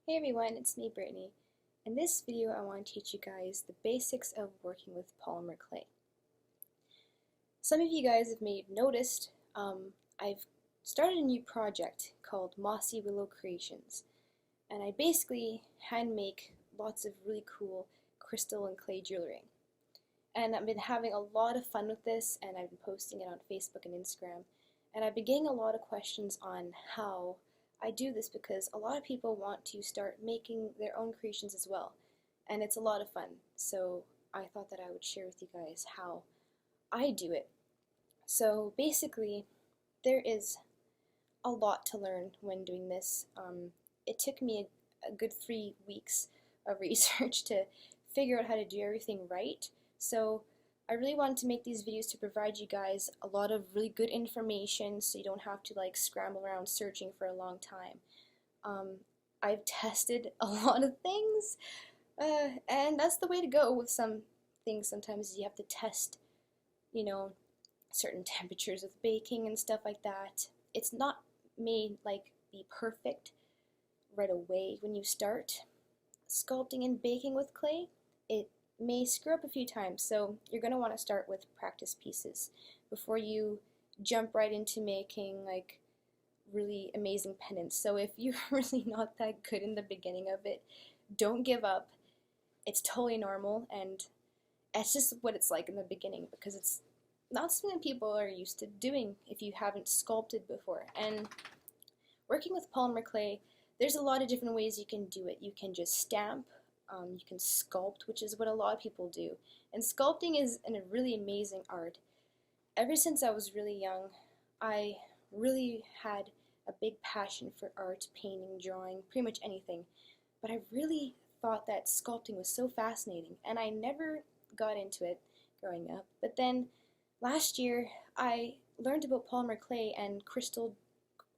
Hey everyone, it's me Brittany. In this video I want to teach you guys the basics of working with polymer clay. Some of you guys have maybe noticed I've started a new project called Mossy Willow Creations, and I basically hand make lots of really cool crystal and clay jewelry. And I've been having a lot of fun with this, and I've been posting it on Facebook and Instagram, and I've been getting a lot of questions on how I do this because a lot of people want to start making their own creations as well, and it's a lot of fun. So I thought that I would share with you guys how I do it. So basically, there is a lot to learn when doing this. It took me a good 3 weeks of research to figure out how to do everything right. So I really wanted to make these videos to provide you guys a lot of really good information so you don't have to like scramble around searching for a long time. I've tested a lot of things, and that's the way to go with some things. Sometimes you have to test, you know, certain temperatures of baking and stuff like that. It's not made like be perfect right away when you start sculpting and baking with clay. It may screw up a few times, so you're going to want to start with practice pieces before you jump right into making like really amazing pendants. So if you're really not that good in the beginning of it, don't give up. It's totally normal, and it's just what it's like in the beginning because it's not something people are used to doing if you haven't sculpted before. And working with polymer clay, there's a lot of different ways you can do it. You can just stamp, you can sculpt, which is what a lot of people do. And sculpting is a really amazing art. Ever since I was really young, I really had a big passion for art, painting, drawing, pretty much anything. But I really thought that sculpting was so fascinating, and I never got into it growing up. But then last year, I learned about polymer clay and crystal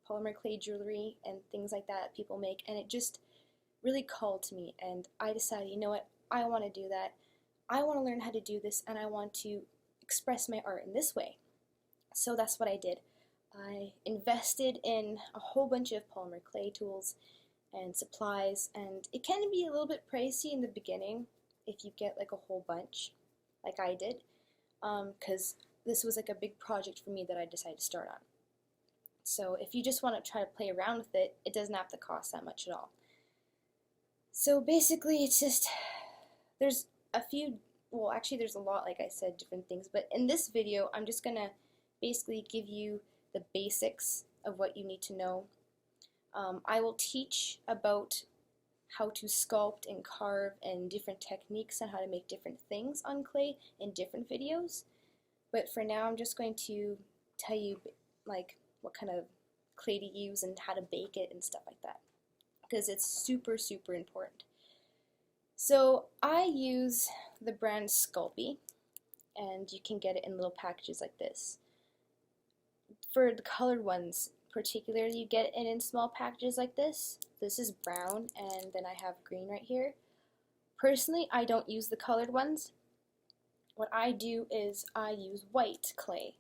polymer clay jewelry and things like that people make, and it just really called to me, and I decided, you know what, I want to do that. I want to learn how to do this, and I want to express my art in this way. So that's what I did. I invested in a whole bunch of polymer clay tools and supplies, and it can be a little bit pricey in the beginning if you get like a whole bunch, like I did, because this was like a big project for me that I decided to start on. So if you just want to try to play around with it, it doesn't have to cost that much at all. So basically it's just, there's a few, well actually there's a lot, like I said, different things, but in this video I'm just gonna basically give you the basics of what you need to know. I will teach about how to sculpt and carve and different techniques on how to make different things on clay in different videos, but for now I'm just going to tell you like what kind of clay to use and how to bake it and stuff like that, because it's super important. So I use the brand Sculpey, and you can get it in little packages like this. For the colored ones particularly, you get it in small packages like this. This is brown, and then I have green right here. Personally, I don't use the colored ones. What I do is I use white clay,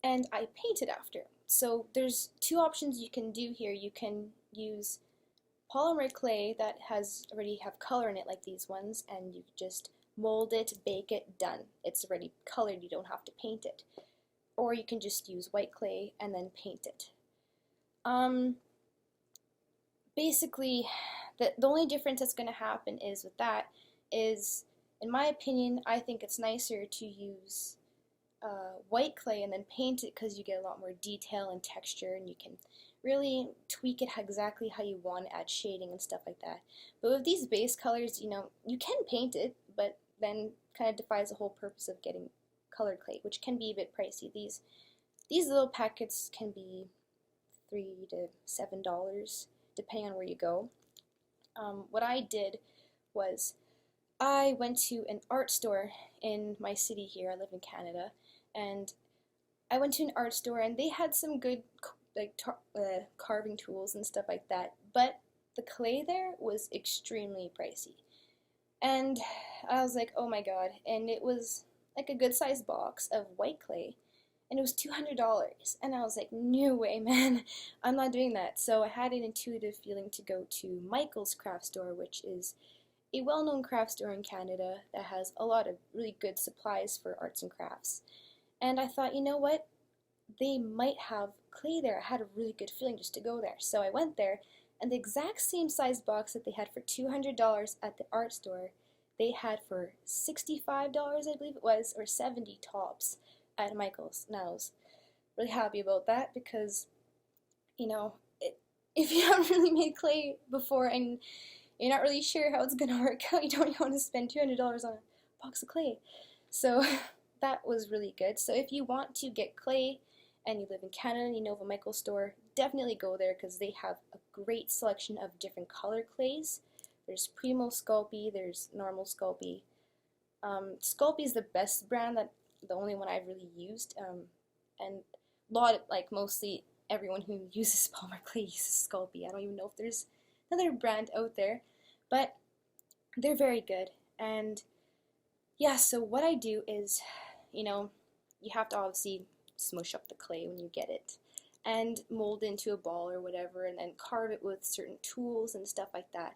and I paint it after. So there's two options you can do here. You can use polymer clay that already have color in it like these ones, and you just mold it, bake it, done. It's already colored, you don't have to paint it. Or you can just use white clay and then paint it. Basically, the only difference that's going to happen is with that is, in my opinion, I think it's nicer to use white clay and then paint it because you get a lot more detail and texture, and you can really tweak it exactly how you want to add shading and stuff like that. But with these base colors, you know, you can paint it, but then kind of defies the whole purpose of getting colored clay, which can be a bit pricey. These little packets can be $3 to $7 depending on where you go. What I did was I went to an art store in my city here. I live in Canada, and I went to an art store and they had some good like carving tools and stuff like that, but the clay there was extremely pricey. And I was like, oh my god, and it was like a good sized box of white clay, and it was $200. And I was like, no way, man, I'm not doing that. So I had an intuitive feeling to go to Michael's craft store, which is a well-known craft store in Canada that has a lot of really good supplies for arts and crafts. And I thought, you know what? They might have clay there. I had a really good feeling just to go there. So I went there, and the exact same size box that they had for $200 at the art store, they had for $65, I believe it was, or 70 tops at Michael's. And I was really happy about that because, you know, if you haven't really made clay before and you're not really sure how it's going to work out, you don't really want to spend $200 on a box of clay. So that was really good. So if you want to get clay and you live in Canada and you know of a Michael store, definitely go there because they have a great selection of different color clays. There's Primo Sculpey, there's normal Sculpey. Sculpey is the best brand, the only one I've really used, and mostly everyone who uses Polymer clay uses Sculpey. I don't even know if there's another brand out there, but they're very good. And yeah, so what I do is, you have to obviously smush up the clay when you get it and mold it into a ball or whatever, and then carve it with certain tools and stuff like that.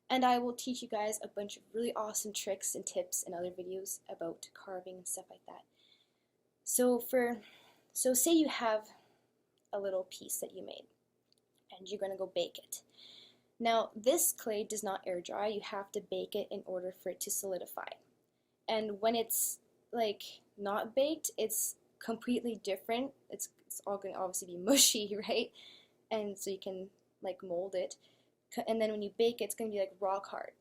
And I will teach you guys a bunch of really awesome tricks and tips in other videos about carving and stuff like that. So say you have a little piece that you made and you're going to go bake it. Now this clay does not air dry. You have to bake it in order for it to solidify. And when it's like not baked, it's completely different. It's all going to obviously be mushy, right? And so you can like mold it. And then when you bake it, it's going to be like rock hard.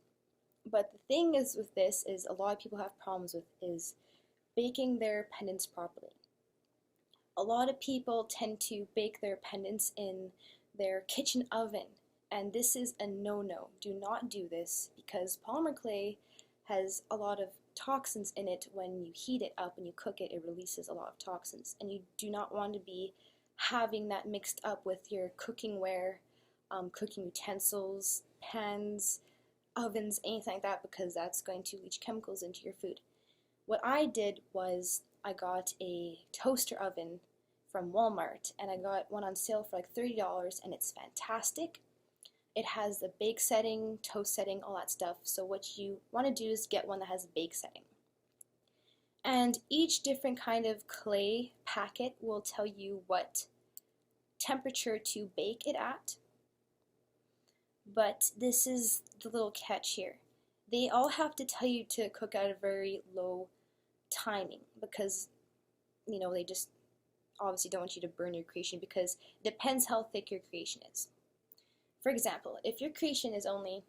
But the thing is with this is a lot of people have problems with is baking their pendants properly. A lot of people tend to bake their pendants in their kitchen oven, and this is a no-no. Do not do this because polymer clay has a lot of toxins in it. When you heat it up and you cook it, it releases a lot of toxins, and you do not want to be having that mixed up with your cooking ware, cooking utensils, pans, ovens, anything like that, because that's going to leach chemicals into your food. What I did was I got a toaster oven from Walmart, and I got one on sale for like $30, and it's fantastic. It has the bake setting, toast setting, all that stuff. So what you want to do is get one that has a bake setting. And each different kind of clay packet will tell you what temperature to bake it at. But this is the little catch here. They all have to tell you to cook at a very low timing because, they just obviously don't want you to burn your creation because it depends how thick your creation is. For example, if your creation is only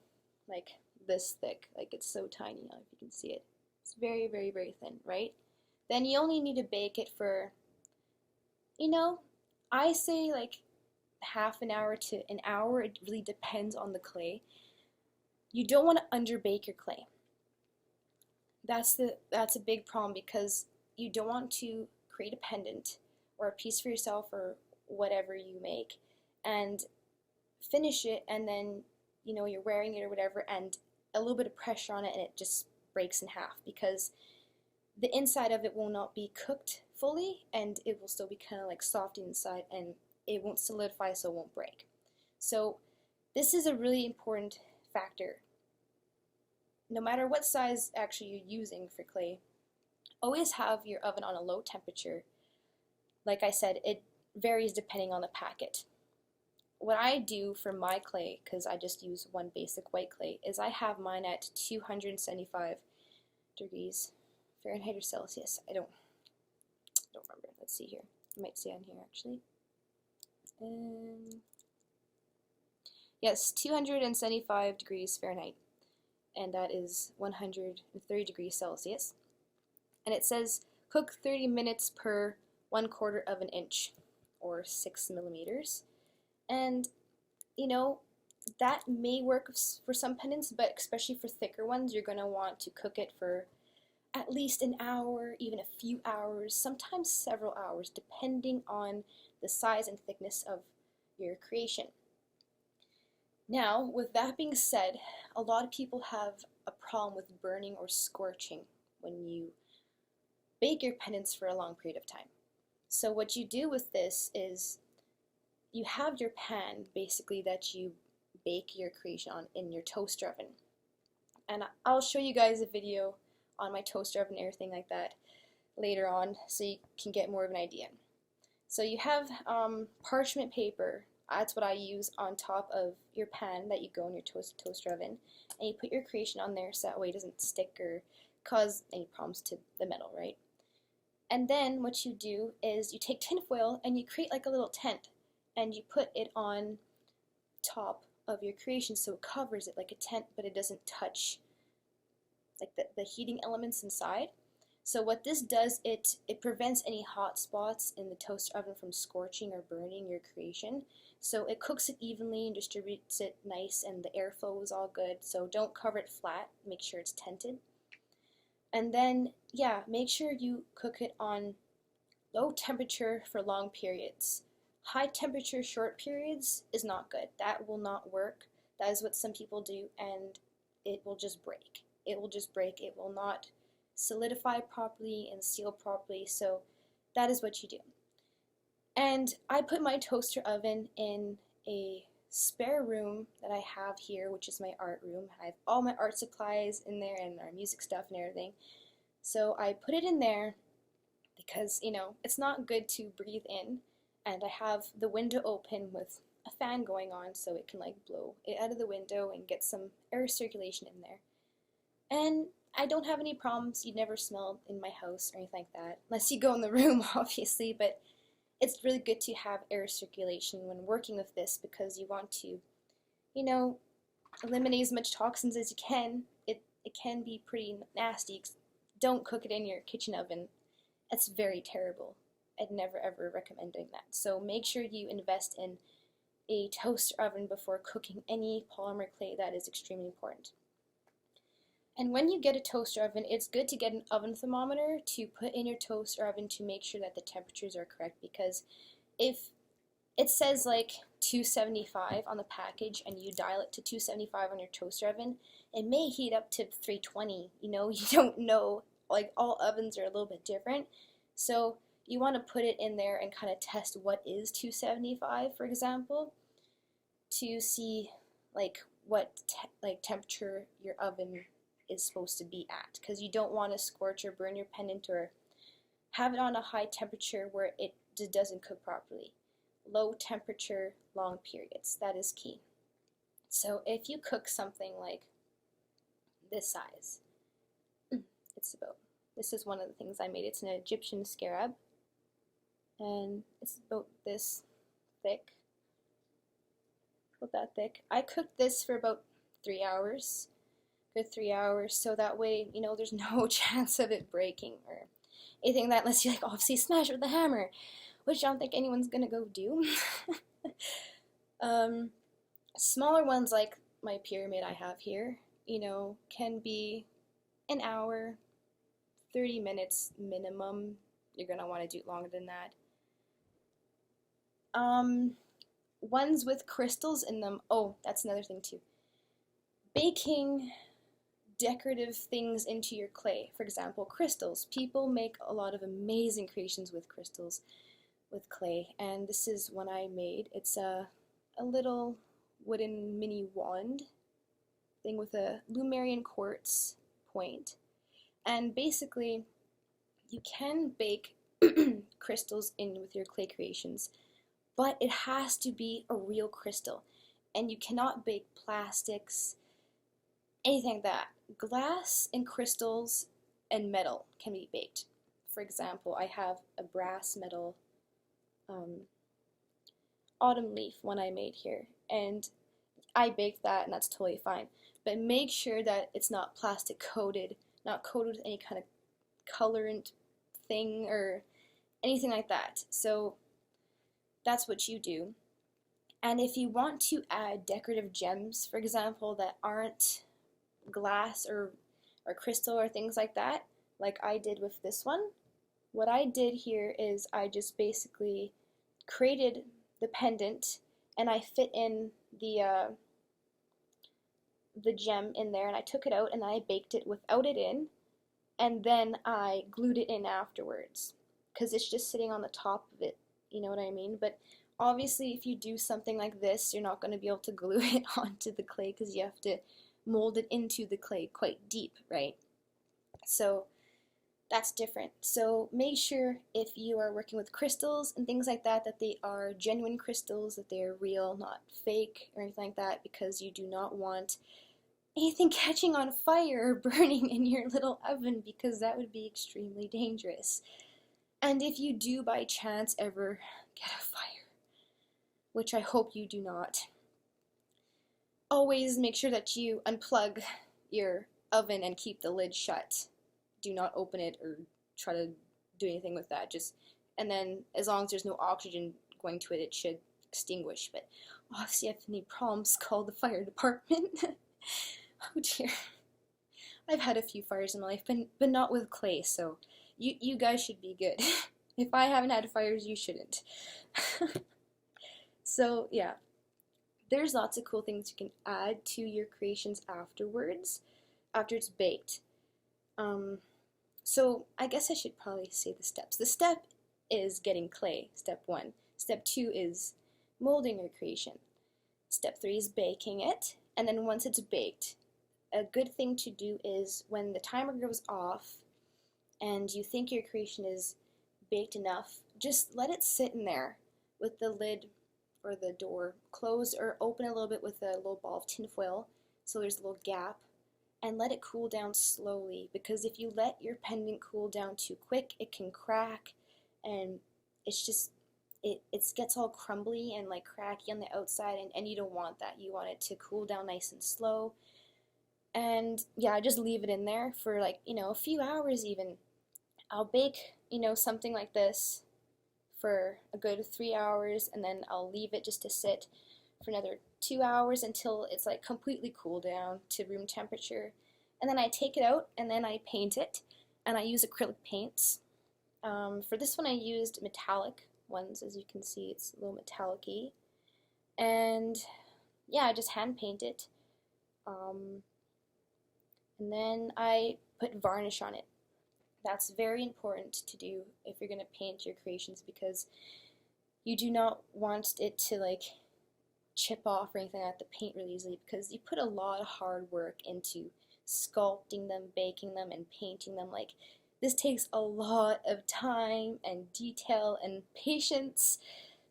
like this thick, like it's so tiny, I don't know if you can see it, it's very, very, very thin, right? Then you only need to bake it for, I say like half an hour to an hour. It really depends on the clay. You don't want to underbake your clay. That's a big problem because you don't want to create a pendant or a piece for yourself or whatever you make and finish it, and then you're wearing it or whatever, and a little bit of pressure on it and it just breaks in half because the inside of it will not be cooked fully and it will still be kind of like soft inside and it won't solidify, so it won't break. So this is a really important factor. No matter what size actually you're using for clay, always have your oven on a low temperature. Like I said, it varies depending on the packet. What I do for my clay, because I just use one basic white clay, is I have mine at 275 degrees Fahrenheit or Celsius. I don't remember. Let's see here. I might say on here actually. Yes, 275 degrees Fahrenheit, and that is 130 degrees Celsius. And it says cook 30 minutes per 1/4 of an inch, or 6 millimeters. And that may work for some pendants, but especially for thicker ones, you're going to want to cook it for at least an hour, even a few hours, sometimes several hours, depending on the size and thickness of your creation. Now, with that being said, a lot of people have a problem with burning or scorching when you bake your pendants for a long period of time. So what you do with this is you have your pan basically that you bake your creation on in your toaster oven. And I'll show you guys a video on my toaster oven and everything like that later on so you can get more of an idea. So you have parchment paper, that's what I use, on top of your pan that you go in your toaster oven, and you put your creation on there so that way it doesn't stick or cause any problems to the metal, right? And then what you do is you take tinfoil and you create like a little tent, and you put it on top of your creation so it covers it like a tent, but it doesn't touch like the heating elements inside. So what this does, it prevents any hot spots in the toaster oven from scorching or burning your creation. So it cooks it evenly and distributes it nice, and the airflow is all good. So don't cover it flat, make sure it's tented. And then, yeah, make sure you cook it on low temperature for long periods. High temperature short periods is not good. That will not work. That is what some people do, and it will just break. It will just break. It will not solidify properly and seal properly, so that is what you do. And I put my toaster oven in a spare room that I have here, which is my art room. I have all my art supplies in there and our music stuff and everything. So I put it in there because, you know, it's not good to breathe in, and I have the window open with a fan going on so it can like blow it out of the window and get some air circulation in there. And I don't have any problems. You'd never smell in my house or anything like that, unless you go in the room, obviously, but it's really good to have air circulation when working with this because you want to, you know, eliminate as much toxins as you can. It can be pretty nasty. Don't cook it in your kitchen oven. It's very terrible. I'd never ever recommend doing that. So make sure you invest in a toaster oven before cooking any polymer clay. That is extremely important. And when you get a toaster oven, it's good to get an oven thermometer to put in your toaster oven to make sure that the temperatures are correct, because if it says like 275 on the package and you dial it to 275 on your toaster oven, it may heat up to 320. You know, you don't know. Like, all ovens are a little bit different. So you want to put it in there and kind of test what is 275, for example, to see like what temperature your oven is supposed to be at, because you don't want to scorch or burn your pendant or have it on a high temperature where it just doesn't cook properly. Low temperature, long periods, that is key. So if you cook something like this size, this is one of the things I made. It's an Egyptian scarab, and it's about this thick, about that thick. I cooked this for about 3 hours, good 3 hours, so that way, you know, there's no chance of it breaking or anything like that, unless you like obviously smash it with a hammer, which I don't think anyone's gonna go do. Smaller ones like my pyramid I have here, you know, can be an hour, 30 minutes minimum. You're gonna want to do it longer than that. Ones with crystals in them, oh, that's another thing too. Baking decorative things into your clay, for example, crystals. People make a lot of amazing creations with crystals, with clay, and this is one I made. It's a little wooden mini wand thing with a Lumerian quartz point, and basically you can bake crystals in with your clay creations, but it has to be a real crystal, and you cannot bake plastics, anything like that. Glass and crystals and metal can be baked. For example, I have a brass metal autumn leaf one I made here, and I baked that, and that's totally fine. But make sure that it's not plastic coated, not coated with any kind of colorant thing or anything like that. So that's what you do. And if you want to add decorative gems, for example, that aren't glass or crystal or things like that, like I did with this one, what I did here is I just basically created the pendant, and I fit in the gem in there, and I took it out and I baked it without it in, and then I glued it in afterwards. because it's just sitting on the top of it, you know what I mean? But obviously if you do something like this, you're not going to be able to glue it onto the clay because you have to mold it into the clay quite deep, right? So that's different. So make sure if you are working with crystals and things like that, that they are genuine crystals, that they are real, not fake or anything like that, because you do not want anything catching on fire or burning in your little oven, because that would be extremely dangerous. And if you do by chance ever get a fire, which I hope you do not, always make sure that you unplug your oven and keep the lid shut. Do not open it or try to do anything with that. And then as long as there's no oxygen going to it, it should extinguish. But obviously, if you have any problems, call the fire department. Oh dear. I've had a few fires in my life, but not with clay, so you guys should be good. If I haven't had fires, you shouldn't. So yeah, there's lots of cool things you can add to your creations afterwards, after it's baked. So I guess I should probably say the steps. The step is getting clay, step 1. Step 2 is molding your creation. Step 3 is baking it, and then once it's baked, a good thing to do is when the timer goes off and you think your creation is baked enough, just let it sit in there with the lid or the door closed or open a little bit with a little ball of tinfoil so there's a little gap, and let it cool down slowly, because if you let your pendant cool down too quick, it can crack, and it gets all crumbly and like cracky on the outside, and you don't want that. You want it to cool down nice and slow. And yeah, just leave it in there for like, a few hours even. I'll bake, something like this for a good 3 hours, and then I'll leave it just to sit for another 2 hours until it's like completely cooled down to room temperature. And then I take it out and then I paint it, and I use acrylic paints. For this one I used metallic ones. As you can see, it's a little metallic-y. And yeah, I just hand paint it. And then I put varnish on it. That's very important to do if you're going to paint your creations, because you do not want it to like chip off or anything like that, the paint really easily, because you put a lot of hard work into sculpting them, baking them, and painting them. Like, this takes a lot of time and detail and patience,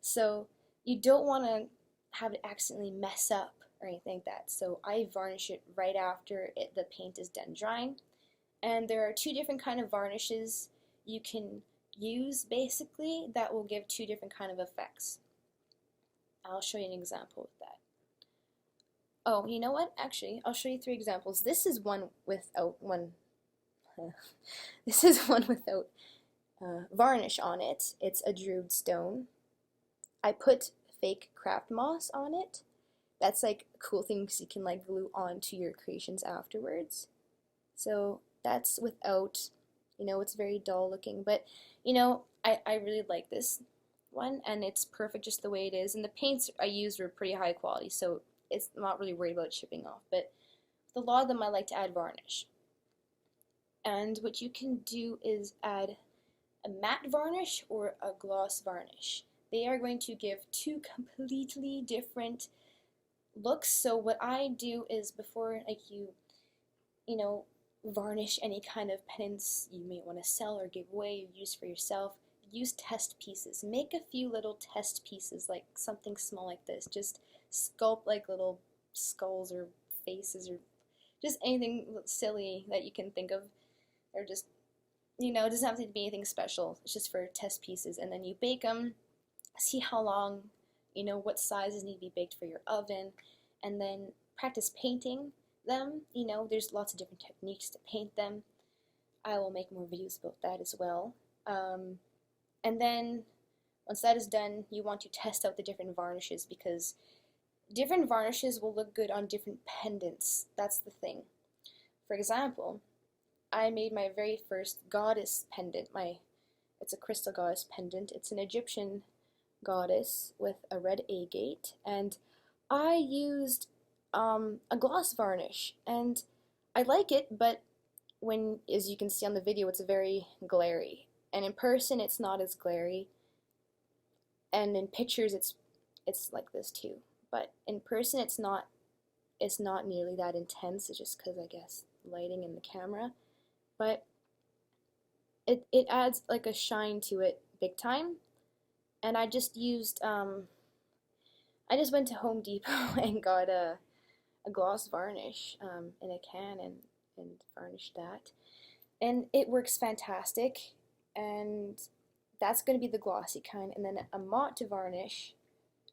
so you don't want to have it accidentally mess up or anything like that. So I varnish it right after the paint is done drying. And there are 2 different kind of varnishes you can use basically that will give 2 different kind of effects. I'll show you an example of that. Oh, you know what? Actually, I'll show you 3 examples. This is one without this is one without varnish on it. It's a druid stone. I put fake craft moss on it. That's like a cool thing because you can like glue onto your creations afterwards. So that's without, it's very dull looking, but I really like this one, and it's perfect just the way it is. And the paints I used were pretty high quality, so it's not really worried about chipping off. But with a lot of them I like to add varnish. And what you can do is add a matte varnish or a gloss varnish. They are going to give 2 completely different looks. So what I do is, before like you varnish any kind of pendants you may want to sell or give away or use for yourself, use test pieces. Make a few little test pieces, like something small like this. Just sculpt like little skulls or faces or just anything silly that you can think of, or just, it doesn't have to be anything special. It's just for test pieces. And then you bake them, see how long, what sizes need to be baked for your oven, and then practice painting them. There's lots of different techniques to paint them. I will make more videos about that as well. And then once that is done, you want to test out the different varnishes, because different varnishes will look good on different pendants. That's the thing. For example, I made my very first goddess pendant. It's a crystal goddess pendant. It's an Egyptian goddess with a red agate, and I used a gloss varnish, and I like it, but as you can see on the video, it's very glary, and in person it's not as glary, and in pictures it's like this too. But in person it's not nearly that intense. It's just because I guess lighting in the camera, but it adds like a shine to it big time. And I just went to Home Depot and got a gloss varnish in a can and varnished that. And it works fantastic. And that's going to be the glossy kind. And then a matte varnish,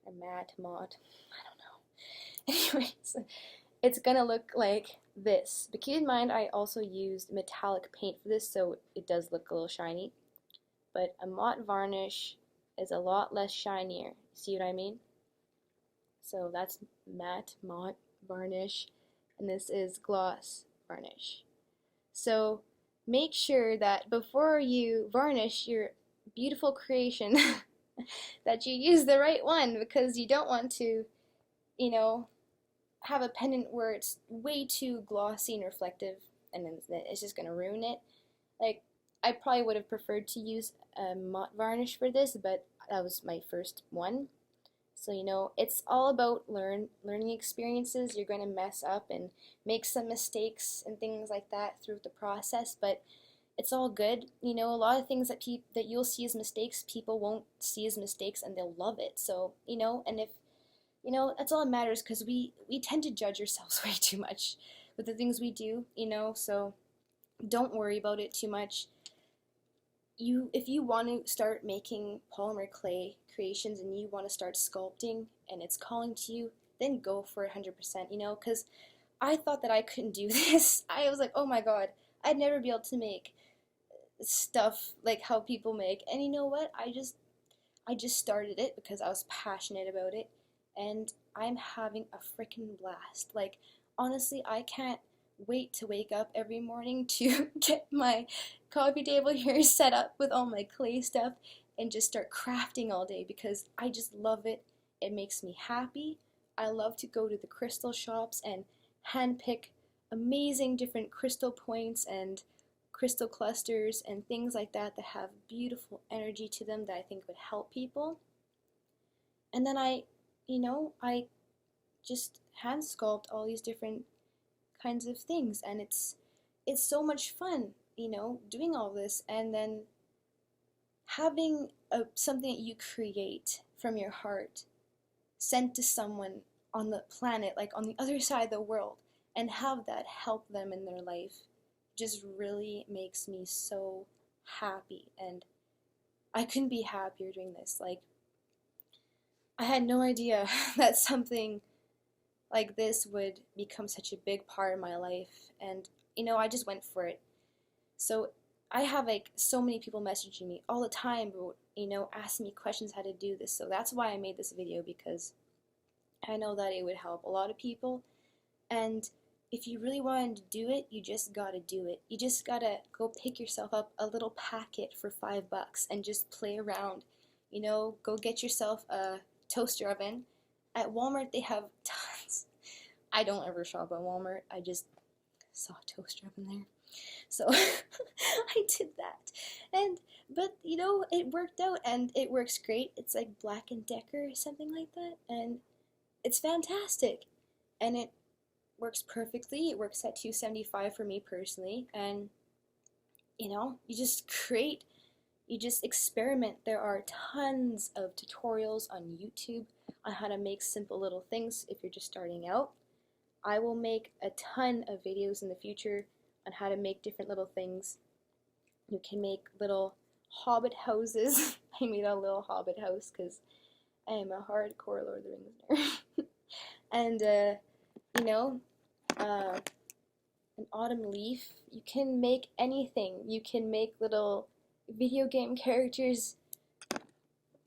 or matte, I don't know. Anyways, it's going to look like this. But keep in mind, I also used metallic paint for this, so it does look a little shiny. But a matte varnish is a lot less shinier. See what I mean? So that's matte varnish, and this is gloss varnish. So make sure that before you varnish your beautiful creation that you use the right one, because you don't want to, you know, have a pendant where it's way too glossy and reflective, and then it's just going to ruin it. Like, I probably would have preferred to use a matte varnish for this, but that was my first one. So, you know, it's all about learning experiences. You're going to mess up and make some mistakes and things like that through the process, but it's all good. You know, a lot of things that that you'll see as mistakes, people won't see as mistakes, and they'll love it. So, you know, and if, you know, that's all that matters, because we tend to judge ourselves way too much with the things we do, you know, so don't worry about it too much. If you want to start making polymer clay creations and you want to start sculpting and it's calling to you, then go for it 100%, you know, because I thought that I couldn't do this. I was like, oh my god, I'd never be able to make stuff like how people make. And you know what? I just started it because I was passionate about it, and I'm having a freaking blast. Like, honestly, I can't wait to wake up every morning to get my coffee table here set up with all my clay stuff and just start crafting all day, because I just love it. It makes me happy. I love to go to the crystal shops and handpick amazing different crystal points and crystal clusters and things like that that have beautiful energy to them that I think would help people. And then I just hand sculpt all these different kinds of things, and it's so much fun, you know, doing all this, and then having something that you create from your heart sent to someone on the planet, like on the other side of the world, and have that help them in their life just really makes me so happy. And I couldn't be happier doing this. Like, I had no idea that something like this would become such a big part of my life, and you know, I just went for it. So I have like so many people messaging me all the time, you know, asking me questions how to do this. So that's why I made this video, because I know that it would help a lot of people. And if you really wanted to do it, you just gotta do it. You just gotta go pick yourself up a little packet for $5 and just play around. You know, go get yourself a toaster oven. At Walmart they have tons. I don't ever shop at Walmart. I just saw a toaster oven there. So I did that. But you know, it worked out, and it works great. It's like Black & Decker or something like that, and it's fantastic. And it works perfectly. It works at 275 for me personally, and you know, you just create, you just experiment. There are tons of tutorials on YouTube on how to make simple little things if you're just starting out. I will make a ton of videos in the future on how to make different little things. You can make little hobbit houses. I made a little hobbit house because I am a hardcore Lord of the Rings nerd. And you know, an autumn leaf. You can make anything. You can make little video game characters.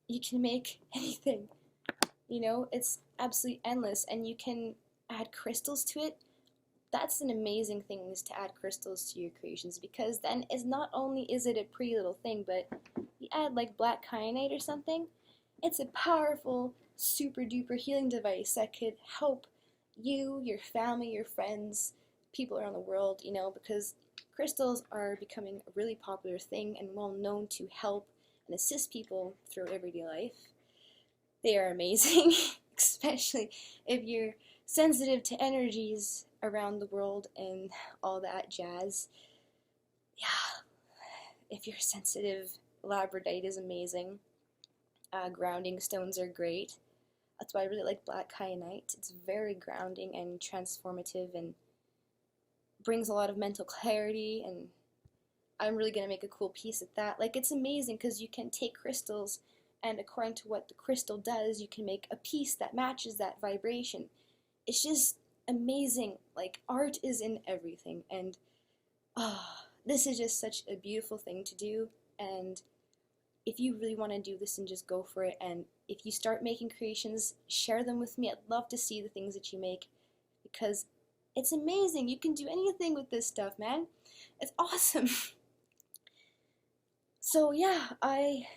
You can make anything. You know, it's absolutely endless, and you can add crystals to it. That's an amazing thing, is to add crystals to your creations, because then it's not only is it a pretty little thing, but you add like black kyanite or something, it's a powerful, super duper healing device that could help you, your family, your friends, people around the world, you know, because crystals are becoming a really popular thing and well known to help and assist people through everyday life. They are amazing, especially if you're sensitive to energies around the world and all that jazz. Yeah, if you're sensitive, labradorite is amazing. Grounding stones are great. That's why I really like black kyanite. It's very grounding and transformative and brings a lot of mental clarity, and I'm really going to make a cool piece at that. Like, it's amazing because you can take crystals and according to what the crystal does, you can make a piece that matches that vibration. It's just amazing. Like, art is in everything, and this is just such a beautiful thing to do. And if you really want to do this, and just go for it, and if you start making creations, share them with me. I'd love to see the things that you make because it's amazing. You can do anything with this stuff, man. It's awesome. So yeah, I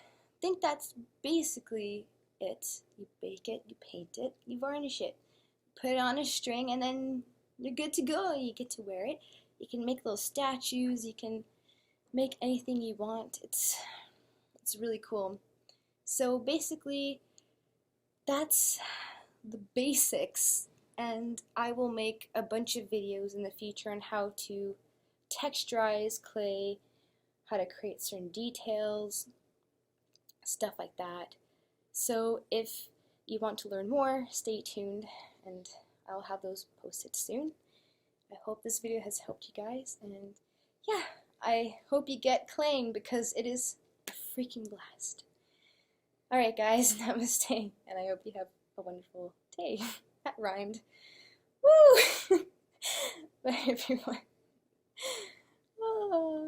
think that's basically it. You bake it, you paint it, you varnish it, put it on a string, and then you're good to go. You get to wear it. You can make little statues. You can make anything you want. It's really cool. So basically, that's the basics, and I will make a bunch of videos in the future on how to texturize clay, how to create certain details, stuff like that. So if you want to learn more, stay tuned, and I'll have those posted soon. I hope this video has helped you guys, and yeah, I hope you get claying because it is a freaking blast. Alright guys, namaste, and I hope you have a wonderful day. That rhymed. Woo! Bye everyone. Oh.